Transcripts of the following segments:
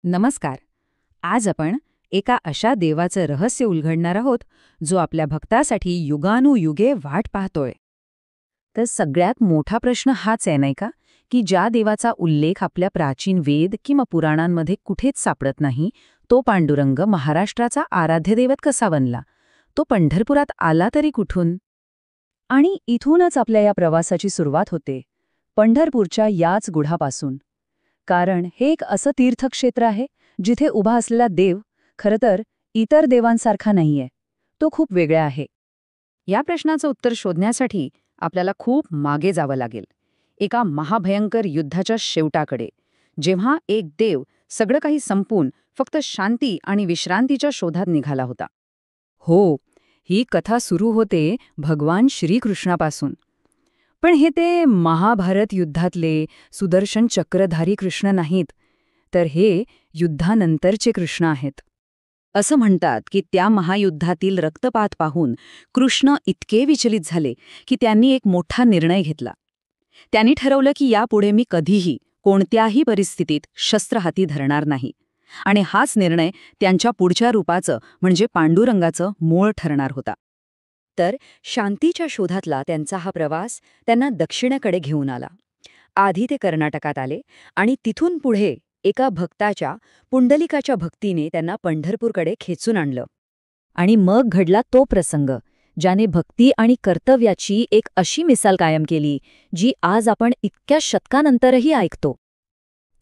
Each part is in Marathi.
नमस्कार. आज आपण एका अशा देवाचं रहस्य उलगडणार आहोत जो आपल्या भक्तासाठी युगानुयुगे वाट पाहतोय. तर सगळ्यात मोठा प्रश्न हाच आहे नाही का, की ज्या देवाचा उल्लेख आपल्या प्राचीन वेद किंवा पुराणांमध्ये कुठेच सापडत नाही, तो पांडुरंग महाराष्ट्राचा आराध्य दैवत कसा बनला? तो पंढरपुरात आला तरी कुठून? आणि इथूनच आपल्या या प्रवासाची सुरुवात होते, पंढरपूरच्या याच गुढापासून. कारण हे एक असं तीर्थक्षेत्र आहे जिथे उभा असलेला देव खरं तर इतर देवांसारखा नाहीये. तो खूप वेगळा आहे. या प्रश्नाचं उत्तर शोधण्यासाठी आपल्याला खूप मागे जावं लागेल, एका महाभयंकर युद्धाच्या शेवटाकडे, जेव्हा एक देव सगळं काही संपून फक्त शांती आणि विश्रांतीच्या शोधात निघाला होता. हो, ही कथा सुरू होते भगवान श्रीकृष्णापासून. पण हे ते महाभारत युद्धातले सुदर्शन चक्रधारी कृष्ण नाहीत, तर हे युद्धानंतरचे कृष्ण आहेत. असं म्हणतात की त्या महायुद्धातील रक्तपात पाहून कृष्ण इतके विचलित झाले की त्यांनी एक मोठा निर्णय घेतला. त्यांनी ठरवलं की यापुढे मी कधीही कोणत्याही परिस्थितीत शस्त्र हाती धरणार नाही. आणि हाच निर्णय त्यांच्या पुढच्या रूपाचं म्हणजे पांडुरंगाचं मूळ ठरणार होता. तर शांतीच्या शोधातला त्यांचा हा प्रवास त्यांना दक्षिणेकडे घेऊन आला. आधी ते कर्नाटकात आले आणि तिथून पुढे एका भक्ताच्या, पुंडलिकाच्या भक्तीने त्यांना पंढरपूरकडे खेचून आणलं. आणि मग घडला तो प्रसंग ज्याने भक्ती आणि कर्तव्याची एक अशी मिसाल कायम केली जी आज आपण इतक्या शतकानंतरही ऐकतो.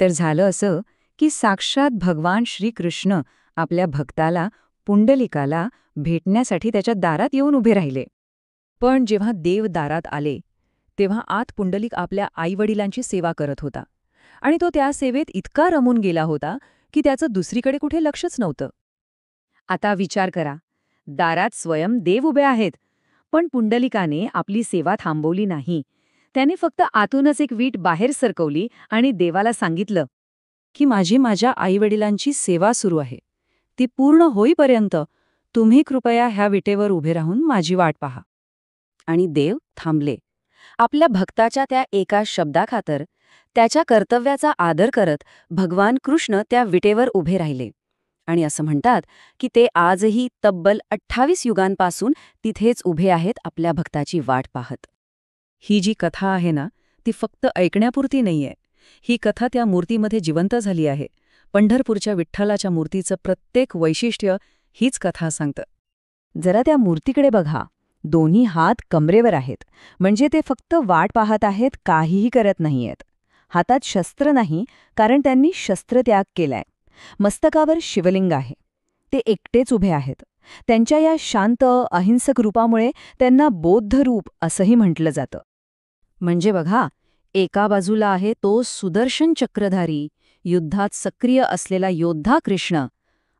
तर झालं असं की साक्षात भगवान श्रीकृष्ण आपल्या भक्ताला, पुंडलिकाला भेटण्यासाठी त्याच्या दारात येऊन उभे राहिले. पण जेव्हा देव दारात आले तेव्हा आत पुंडलिक आपल्या आईवडिलांची सेवा करत होता. आणि तो त्या सेवेत इतका रमून गेला होता की त्याचं दुसरीकडे कुठे लक्षच नव्हतं. आता विचार करा, दारात स्वयं देव उभे आहेत, पण पुंडलिकाने आपली सेवा थांबवली नाही. त्याने फक्त आतूनच एक वीट बाहेर सरकवली आणि देवाला सांगितलं की माझ्या आईवडिलांची सेवा सुरू आहे. ती पूर्ण होईपर्यंत तुम्ही कृपया ह्या विटेवर उभे राहून माझी वाट पहा. आणि देव थांबले. आपल्या भक्ताच्या त्या एका शब्दाखातर, त्याच्या कर्तव्याचा आदर करत भगवान कृष्ण त्या विटेवर उभे राहिले. आणि असं म्हणतात की ते आजही तब्बल 28 युगांपासून तिथेच उभे आहेत आपल्या भक्ताची वाट पाहत. ही जी कथा आहे ना, ती फक्त ऐकण्यापुरती नाहीये. ही कथा त्या मूर्तीमध्ये जिवंत झाली आहे. पंढरपूरच्या विठ्ठलाच्या मूर्तीचं प्रत्येक वैशिष्ट्य हीच कथा सांगतं. जरा त्या मूर्तीकडे बघा. दोन्ही हात कमरेवर आहेत, म्हणजे ते फक्त वाट पाहत आहेत, काहीही करत नाहीयेत. हातात शस्त्र नाही, कारण त्यांनी शस्त्रत्याग केलाय. मस्तकावर शिवलिंग आहे. ते एकटेच उभे आहेत. त्यांच्या या शांत, अहिंसक रूपामुळे त्यांना बौद्ध रूप असंही म्हटलं जातं. म्हणजे बघा, एका बाजूला आहे तो सुदर्शन चक्रधारी, युद्धात सक्रिय असलेला योद्धा कृष्ण,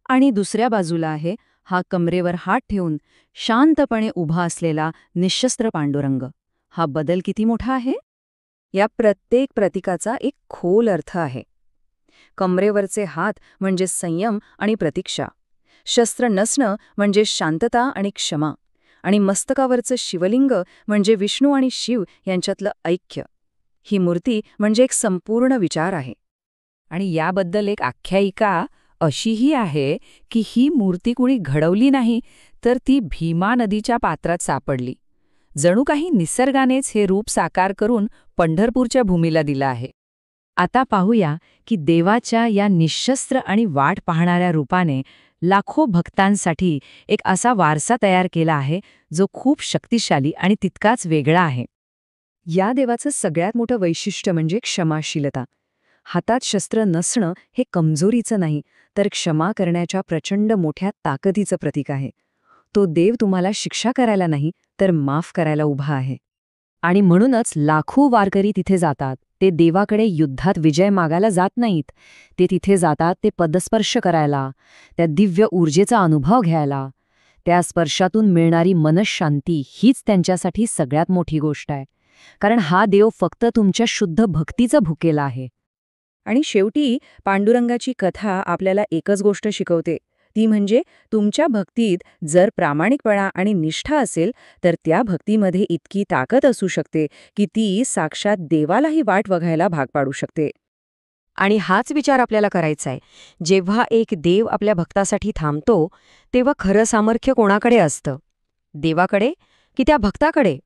आणि दुसऱ्या बाजूला आहे हा कमरेवर हात ठेवून शांतपणे उभा असलेला निशस्त्र पांडुरंग. हा बदल किती मोठा आहे? या प्रत्येक प्रतीकाचा एक खोल अर्थ आहे. कमरेवरचे हात म्हणजे संयम आणि प्रतीक्षा, शस्त्र नसणं म्हणजे शांतता आणि क्षमा, आणि मस्तकावरचं शिवलिंग म्हणजे विष्णू आणि शिव यांच्यातलं ऐक्य. ही मूर्ती म्हणजे एक संपूर्ण विचार आहे. आणि याबद्दल एक आख्यायिका अशीही आहे की ही मूर्ती कुणी घडवली नाही, तर ती भीमा नदीच्या पात्रात सापडली. जणू काही निसर्गानेच हे रूप साकार करून पंढरपूरच्या भूमीला दिलं आहे. आता पाहूया की देवाच्या या निशस्त्र आणि वाट पाहणाऱ्या रूपाने लाखो भक्तांसाठी एक असा वारसा तयार केला आहे जो खूप शक्तिशाली आणि तितकाच वेगळा आहे. या देवाचं सगळ्यात मोठं वैशिष्ट्य म्हणजे क्षमाशीलता. हातात शस्त्र नसणं हे कमजोरीचं नाही, तर क्षमा करण्याच्या प्रचंड मोठ्या ताकदीचं प्रतीक आहे. तो देव तुम्हाला शिक्षा करायला नाही, तर माफ करायला उभा आहे. आणि म्हणूनच लाखो वारकरी तिथे जातात. ते देवाकडे युद्धात विजय मागायला जात नाहीत. ते तिथे जातात ते पदस्पर्श करायला, त्या दिव्य ऊर्जेचा अनुभव घ्यायला. त्या स्पर्शातून मिळणारी मनःशांती हीच त्यांच्यासाठी सगळ्यात मोठी गोष्ट आहे. कारण हा देव फक्त तुमच्या शुद्ध भक्तीचा भुकेला आहे. आणि शेवटी पांडुरंगाची कथा आपल्याला एकच गोष्ट शिकवते, ती म्हणजे तुमच्या भक्तीत जर प्रामाणिकपणा आणि निष्ठा असेल, तर त्या भक्तीमध्ये इतकी ताकद असू शकते की ती साक्षात देवालाही वाट बघायला भाग पाडू शकते. आणि हाच विचार आपल्याला करायचा आहे. जेव्हा एक देव आपल्या भक्तासाठी थांबतो, तेव्हा खरं सामर्थ्य कोणाकडे असतं? देवाकडे की त्या भक्ताकडे?